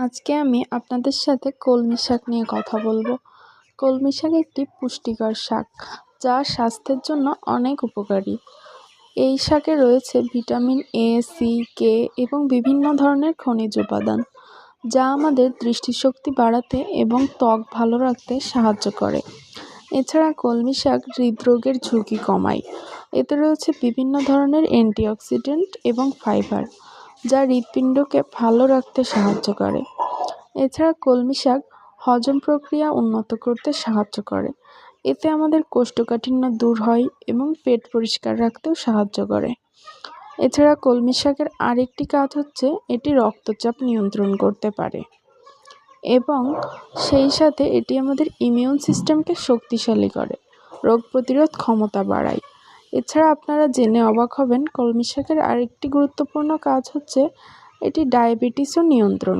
আজকে আমি আপনাদের সাথে কলমি শাক নিয়ে কথা বলবো। কলমি শাক একটি পুষ্টিকর শাক, যা স্বাস্থ্যের জন্য অনেক উপকারী। এই শাকে রয়েছে ভিটামিন এ, সি, কে এবং বিভিন্ন ধরনের খনিজ উপাদান, যা আমাদের দৃষ্টিশক্তি বাড়াতে এবং ত্বক ভালো রাখতে সাহায্য করে। এছাড়া কলমি শাক হৃদরোগের ঝুঁকি কমায়। এতে রয়েছে বিভিন্ন ধরনের অ্যান্টিঅক্সিডেন্ট এবং ফাইবার, যা হৃৎপিণ্ডকে ভালো রাখতে সাহায্য করে। এছাড়া কলমি শাক হজম প্রক্রিয়া উন্নত করতে সাহায্য করে। এতে আমাদের কোষ্ঠকাঠিন্য দূর হয় এবং পেট পরিষ্কার রাখতেও সাহায্য করে। এছাড়া কলমি শাকের আরেকটি কাজ হচ্ছে এটি রক্তচাপ নিয়ন্ত্রণ করতে পারে এবং সেই সাথে এটি আমাদের ইমিউন সিস্টেমকে শক্তিশালী করে, রোগ প্রতিরোধ ক্ষমতা বাড়ায়। এছাড়া আপনারা জেনে অবাক হবেন, কলমি শাকের আরেকটি গুরুত্বপূর্ণ কাজ হচ্ছে এটি ডায়াবেটিসও নিয়ন্ত্রণ করে।